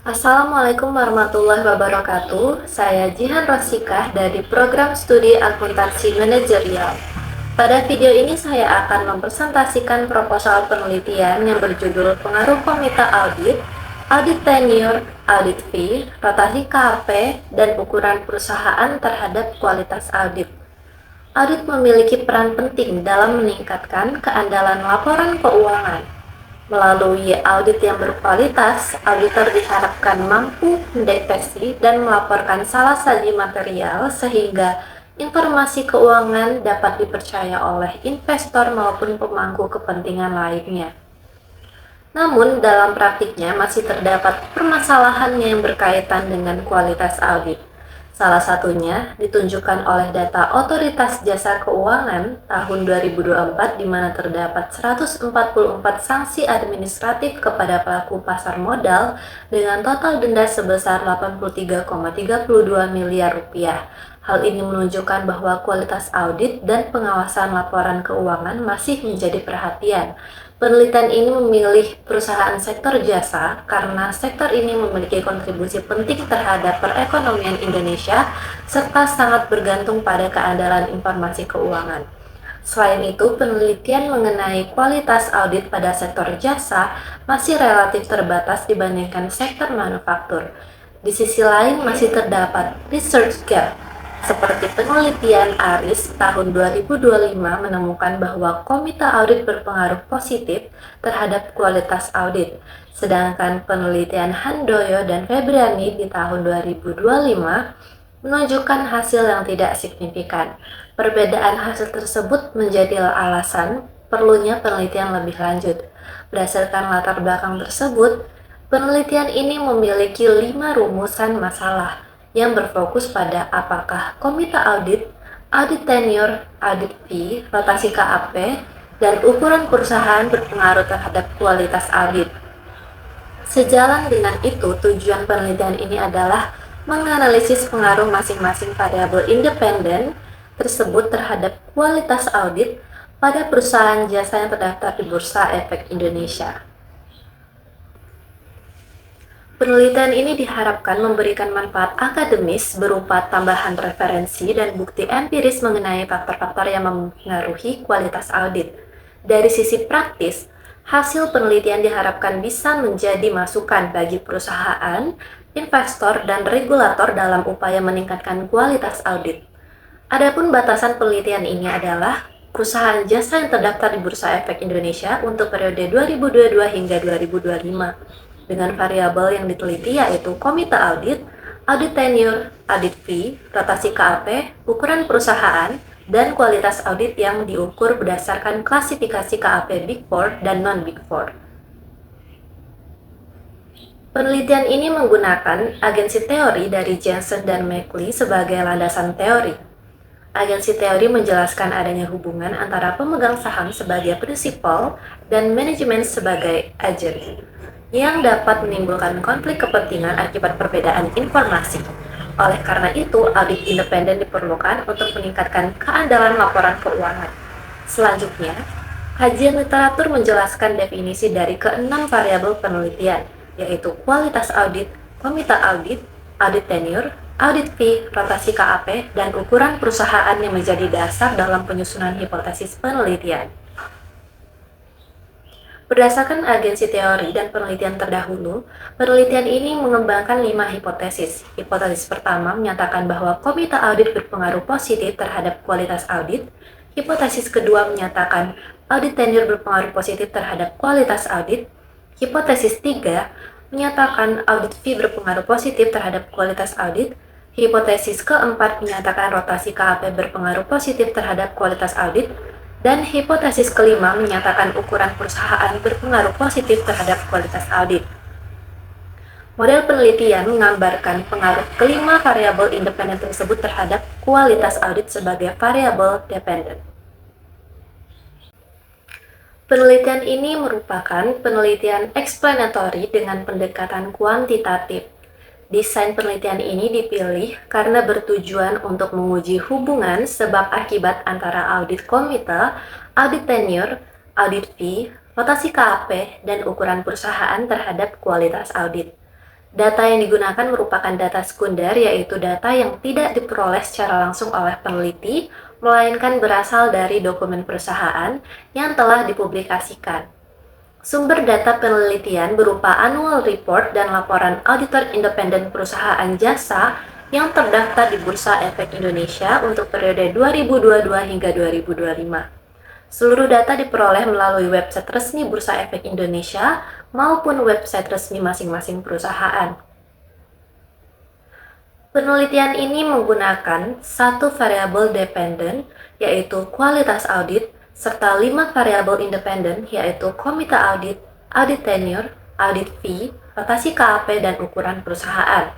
Assalamualaikum warahmatullahi wabarakatuh. Saya Jihan Rosikah dari Program Studi Akuntansi Manajerial. Pada video ini saya akan mempresentasikan proposal penelitian yang berjudul Pengaruh Komite Audit, Audit Tenure, Audit Fee, Rotasi KAP, dan Ukuran Perusahaan terhadap Kualitas Audit. Audit memiliki peran penting dalam meningkatkan keandalan laporan keuangan. Melalui audit yang berkualitas, auditor diharapkan mampu mendeteksi dan melaporkan salah saji material sehingga informasi keuangan dapat dipercaya oleh investor maupun pemangku kepentingan lainnya. Namun, dalam praktiknya masih terdapat permasalahan yang berkaitan dengan kualitas audit. Salah satunya ditunjukkan oleh data Otoritas Jasa Keuangan tahun 2024 di mana terdapat 144 sanksi administratif kepada pelaku pasar modal dengan total denda sebesar 83,32 miliar rupiah. Hal ini menunjukkan bahwa kualitas audit dan pengawasan laporan keuangan masih menjadi perhatian. Penelitian ini memilih perusahaan sektor jasa karena sektor ini memiliki kontribusi penting terhadap perekonomian Indonesia serta sangat bergantung pada keandalan informasi keuangan. Selain itu, penelitian mengenai kualitas audit pada sektor jasa masih relatif terbatas dibandingkan sektor manufaktur. Di sisi lain, masih terdapat research gap seperti penelitian ARIS tahun 2025 menemukan bahwa komite audit berpengaruh positif terhadap kualitas audit, sedangkan penelitian Handoyo dan Febriani di tahun 2025 menunjukkan hasil yang tidak signifikan. Perbedaan hasil tersebut menjadi alasan perlunya penelitian lebih lanjut. Berdasarkan latar belakang tersebut, penelitian ini memiliki 5 rumusan masalah yang berfokus pada apakah komite audit, audit tenure, audit fee, rotasi KAP, dan ukuran perusahaan berpengaruh terhadap kualitas audit. Sejalan dengan itu, tujuan penelitian ini adalah menganalisis pengaruh masing-masing variabel independen tersebut terhadap kualitas audit pada perusahaan jasa yang terdaftar di Bursa Efek Indonesia. Penelitian ini diharapkan memberikan manfaat akademis berupa tambahan referensi dan bukti empiris mengenai faktor-faktor yang mempengaruhi kualitas audit. Dari sisi praktis, hasil penelitian diharapkan bisa menjadi masukan bagi perusahaan, investor, dan regulator dalam upaya meningkatkan kualitas audit. Adapun batasan penelitian ini adalah perusahaan jasa yang terdaftar di Bursa Efek Indonesia untuk periode 2022 hingga 2025. Dengan variabel yang diteliti yaitu komite audit, audit tenure, audit fee, rotasi KAP, ukuran perusahaan, dan kualitas audit yang diukur berdasarkan klasifikasi KAP Big Four dan non-Big Four. Penelitian ini menggunakan agensi teori dari Jensen dan McLeay sebagai landasan teori. Agensi teori menjelaskan adanya hubungan antara pemegang saham sebagai prinsipal dan manajemen sebagai agen, yang dapat menimbulkan konflik kepentingan akibat perbedaan informasi. Oleh karena itu, audit independen diperlukan untuk meningkatkan keandalan laporan keuangan. Selanjutnya, kajian literatur menjelaskan definisi dari keenam variabel penelitian, yaitu kualitas audit, komite audit, audit tenure, audit fee, rotasi KAP, dan ukuran perusahaan yang menjadi dasar dalam penyusunan hipotesis penelitian. Berdasarkan agensi teori dan penelitian terdahulu, penelitian ini mengembangkan 5 hipotesis. Hipotesis pertama menyatakan bahwa komite audit berpengaruh positif terhadap kualitas audit. Hipotesis kedua menyatakan audit tenure berpengaruh positif terhadap kualitas audit. Hipotesis 3 menyatakan audit fee berpengaruh positif terhadap kualitas audit. Hipotesis keempat menyatakan rotasi KAP berpengaruh positif terhadap kualitas audit. Dan hipotesis kelima menyatakan ukuran perusahaan berpengaruh positif terhadap kualitas audit. Model penelitian menggambarkan pengaruh kelima variabel independen tersebut terhadap kualitas audit sebagai variabel dependen. Penelitian ini merupakan penelitian explanatory dengan pendekatan kuantitatif. Desain penelitian ini dipilih karena bertujuan untuk menguji hubungan sebab akibat antara audit komite, audit tenure, audit fee, rotasi KAP, dan ukuran perusahaan terhadap kualitas audit. Data yang digunakan merupakan data sekunder, yaitu data yang tidak diperoleh secara langsung oleh peneliti, melainkan berasal dari dokumen perusahaan yang telah dipublikasikan. Sumber data penelitian berupa annual report dan laporan auditor independen perusahaan jasa yang terdaftar di Bursa Efek Indonesia untuk periode 2022 hingga 2025. Seluruh data diperoleh melalui website resmi Bursa Efek Indonesia maupun website resmi masing-masing perusahaan. Penelitian ini menggunakan satu variabel dependen, yaitu kualitas audit, serta 5 variabel independen, yaitu komite audit, audit tenure, audit fee, rotasi KAP, dan ukuran perusahaan.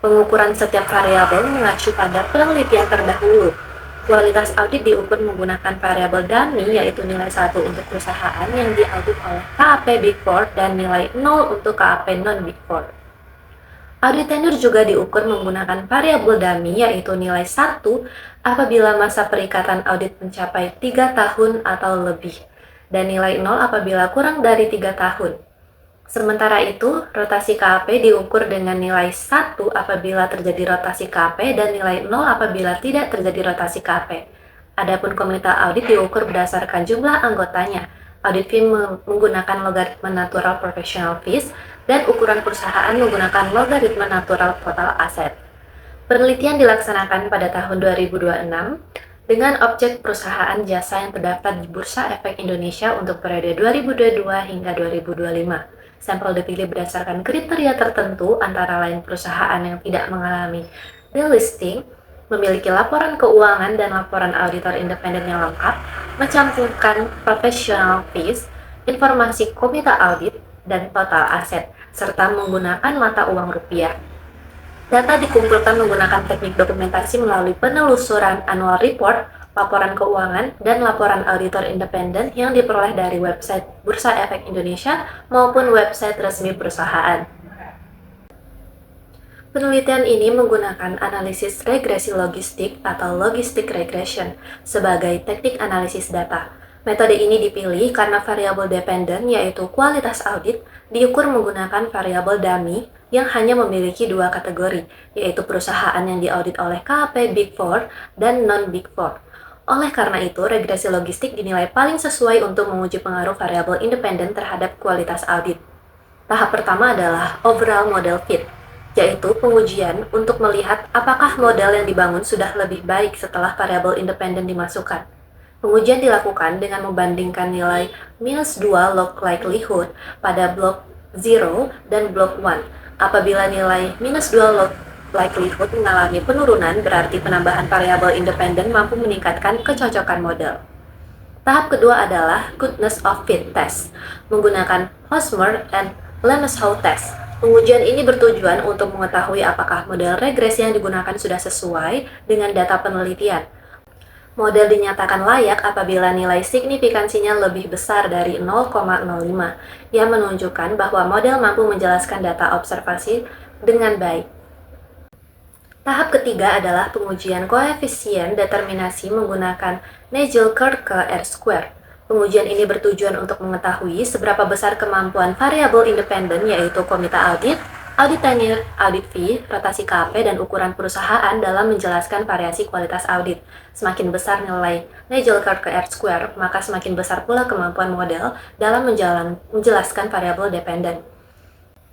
Pengukuran setiap variabel mengacu pada penelitian terdahulu. Kualitas audit diukur menggunakan variabel dummy, yaitu nilai 1 untuk perusahaan yang diaudit oleh KAP Big Four dan nilai 0 untuk KAP non-Big Four. Audit tenure juga diukur menggunakan variabel dummy, yaitu nilai 1 apabila masa perikatan audit mencapai 3 tahun atau lebih, dan nilai 0 apabila kurang dari 3 tahun. Sementara itu, rotasi KAP diukur dengan nilai 1 apabila terjadi rotasi KAP dan nilai 0 apabila tidak terjadi rotasi KAP. Adapun komite audit diukur berdasarkan jumlah anggotanya. Audit fee menggunakan logaritma natural professional fees dan ukuran perusahaan menggunakan logaritma natural total asset. Penelitian dilaksanakan pada tahun 2026 dengan objek perusahaan jasa yang terdaftar di Bursa Efek Indonesia untuk periode 2022 hingga 2025. Sampel dipilih berdasarkan kriteria tertentu, antara lain perusahaan yang tidak mengalami delisting, memiliki laporan keuangan dan laporan auditor independen yang lengkap, mencantumkan professional fees, informasi komite audit, dan total aset, serta menggunakan mata uang rupiah. Data dikumpulkan menggunakan teknik dokumentasi melalui penelusuran annual report, laporan keuangan, dan laporan auditor independen yang diperoleh dari website Bursa Efek Indonesia maupun website resmi perusahaan. Penelitian ini menggunakan analisis regresi logistik atau logistic regression sebagai teknik analisis data. Metode ini dipilih karena variabel dependen, yaitu kualitas audit, diukur menggunakan variabel dummy yang hanya memiliki 2 kategori, yaitu perusahaan yang diaudit oleh KAP Big Four dan non-Big Four. Oleh karena itu, regresi logistik dinilai paling sesuai untuk menguji pengaruh variabel independen terhadap kualitas audit. Tahap pertama adalah overall model fit, yaitu pengujian untuk melihat apakah model yang dibangun sudah lebih baik setelah variabel independen dimasukkan. Pengujian dilakukan dengan membandingkan nilai -2 log likelihood pada blok 0 dan blok 1. Apabila nilai -2 log likelihood mengalami penurunan, berarti penambahan variabel independen mampu meningkatkan kecocokan model. Tahap kedua adalah goodness of fit test, menggunakan Hosmer and Lemeshow test. Pengujian ini bertujuan untuk mengetahui apakah model regresi yang digunakan sudah sesuai dengan data penelitian. Model dinyatakan layak apabila nilai signifikansinya lebih besar dari 0,05, yang menunjukkan bahwa model mampu menjelaskan data observasi dengan baik. Tahap ketiga adalah pengujian koefisien determinasi menggunakan Naegel-Kurke R-square. Pengujian ini bertujuan untuk mengetahui seberapa besar kemampuan variabel independen, yaitu komite audit, audit tenure, audit fee, rotasi KAP, dan ukuran perusahaan dalam menjelaskan variasi kualitas audit. Semakin besar nilai Naegel-Kurke R-square, maka semakin besar pula kemampuan model dalam menjelaskan variabel dependen.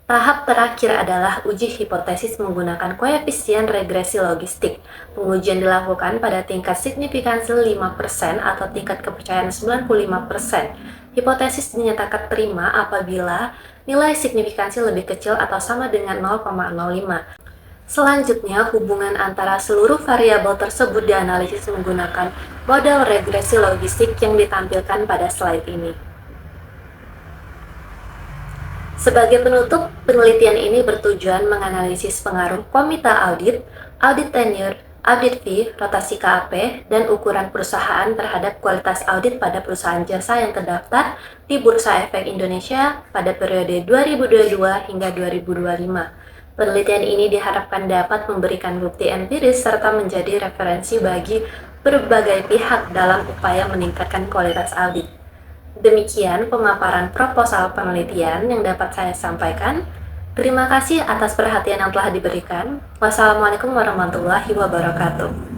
Tahap terakhir adalah uji hipotesis menggunakan koefisien regresi logistik. Pengujian dilakukan pada tingkat signifikansi 5% atau tingkat kepercayaan 95%. Hipotesis dinyatakan terima apabila nilai signifikansi lebih kecil atau sama dengan 0,05. Selanjutnya, hubungan antara seluruh variabel tersebut dianalisis menggunakan model regresi logistik yang ditampilkan pada slide ini. Sebagai penutup, penelitian ini bertujuan menganalisis pengaruh komite audit, audit tenure, audit fee, rotasi KAP, dan ukuran perusahaan terhadap kualitas audit pada perusahaan jasa yang terdaftar di Bursa Efek Indonesia pada periode 2022 hingga 2025. Penelitian ini diharapkan dapat memberikan bukti empiris serta menjadi referensi bagi berbagai pihak dalam upaya meningkatkan kualitas audit. Demikian pemaparan proposal penelitian yang dapat saya sampaikan. Terima kasih atas perhatian yang telah diberikan. Wassalamualaikum warahmatullahi wabarakatuh.